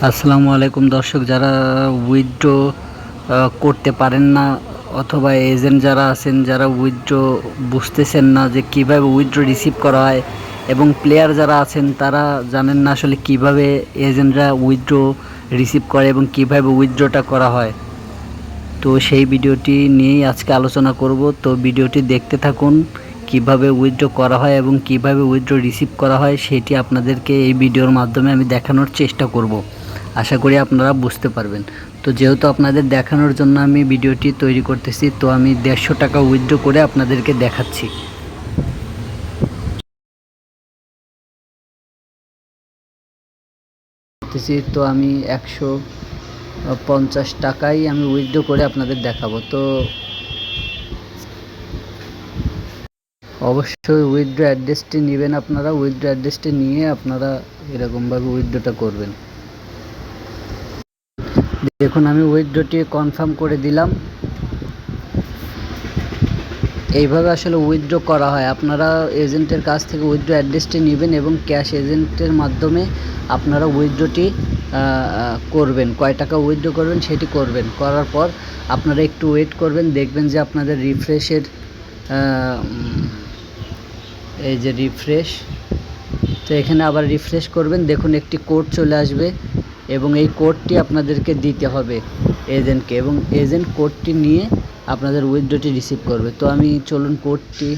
আসসালামু আলাইকুম দর্শক, যারা উইথড্র করতে পারেন না অথবা এজেন্ট যারা আছেন যারা উইথড্র বুঝতেছেন না যে কিভাবে উইথড্র রিসিভ করা হয়, এবং প্লেয়ার যারা আছেন তারা জানেন না আসলে কিভাবে এজেন্টরা উইথড্র রিসিভ করে এবং কিভাবে উইথড্রটা করা হয়। তো সেই ভিডিওটি নিয়েই আজকে আলোচনা করব। তো ভিডিওটি দেখতে থাকুন, কিভাবে উইথড্র করা হয় এবং কিভাবে উইথড্র রিসিভ করা হয় সেটি আপনাদেরকে এই ভিডিওর মাধ্যমে আমি দেখানোর চেষ্টা করব। আশা করি আপনারা বুঝতে পারবেন। তো যেহেতু আপনাদের দেখানোর জন্য আমি ভিডিওটি তৈরি করতেছি, তো আমি 150 টাকা উইথড্র করে আপনাদেরকে দেখাচ্ছি। তো আমি 150 টাকাই আমি উইথড্র করে আপনাদের দেখাবো। তো অবশ্যই উইথড্র অ্যাড্রেসটি নেবেন, আপনারা উইথড্র অ্যাড্রেসটি নিয়ে আপনারা এরকমভাবে উইথড্রটা করবেন। দেখুন, আমি উইথড্রটি কনফার্ম করে দিলাম। এইভাবে আসলে উইথড্র করা হয়। আপনারা এজেন্টের কাছ থেকে উইথড্র অ্যাড্রেসটি নেবেন এবং ক্যাশ এজেন্টের মাধ্যমে আপনারা উইথড্রটি করবেন। কয় টাকা উইথড্র করবেন সেটি করবেন। করার পর আপনারা একটু ওয়েট করবেন, দেখবেন যে আপনাদের রিফ্রেশের এই যে রিফ্রেশ, তো এখানে আবার রিফ্রেশ করবেন। দেখুন একটি কোড চলে আসবে এবং এই কোডটি আপনাদেরকে দিতে হবে এজেন্টকে, এবং এজেন্ট কোডটি নিয়ে আপনাদের উইথড্রটি রিসিভ করবে। তো আমি চলুন কোডটি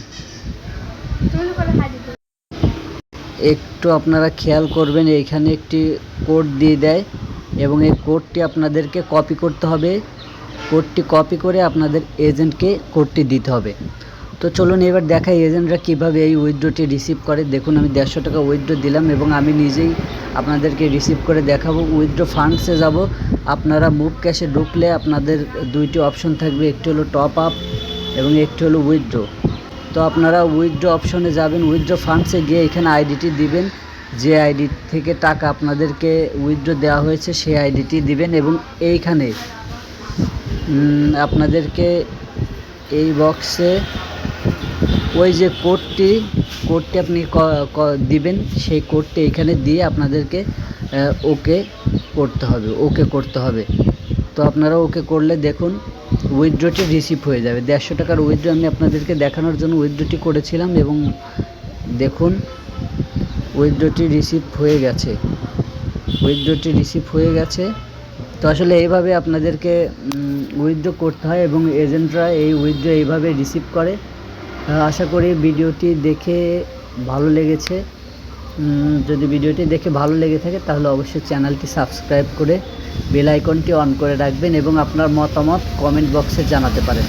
একটু আপনারা খেয়াল করবেন, এইখানে একটি কোড দিয়ে দেয় এবং এই কোডটি আপনাদেরকে কপি করতে হবে। কোডটি কপি করে আপনাদের এজেন্টকে কোডটি দিতে হবে। তো চলুন এবার দেখাই এজেন্টরা কীভাবে এই উইথড্রটি রিসিভ করে। দেখুন, আমি 150 টাকা উইথড্র দিলাম এবং আমি নিজেই আপনাদেরকে রিসিভ করে দেখাবো। উইথড্র ফান্ডসে যাব। আপনারা মুভ ক্যাশে ঢুকলে আপনাদের দুইটি অপশন থাকবে, একটি হলো টপ আপ এবং একটি হলো উইথড্র। তো আপনারা উইথড্র অপশনে যাবেন, উইথড্র ফান্ডসে গিয়ে এখানে আইডিটি দিবেন, যে আইডি থেকে টাকা আপনাদেরকে উইথড্র দেওয়া হয়েছে সেই আইডিটি দিবেন এবং এইখানে আপনাদেরকে এই বক্সে ওই যে কোডটি আপনি দিবেন, সেই কোডটি এখানে দিয়ে আপনাদেরকে ওকে করতে হবে। তো আপনারা ওকে করলে দেখুন উইথড্রটি রিসিভ হয়ে যাবে। 150 টাকার উইথড্র আমি আপনাদেরকে দেখানোর জন্য উইথড্রটি করেছিলাম এবং দেখুন উইথড্রটি রিসিভ হয়ে গেছে। তো আসলে এইভাবে আপনাদেরকে উইথড্র করতে হয় এবং এজেন্টরা এই উইথড্র এইভাবে রিসিভ করে। আশা করি ভিডিওটি দেখে ভালো লেগেছে। যদি ভিডিওটি দেখে ভালো লেগে থাকে তাহলে অবশ্যই চ্যানেলটি সাবস্ক্রাইব করে বেল আইকনটি অন করে রাখবেন এবং আপনার মতামত কমেন্ট বক্সে জানাতে পারেন।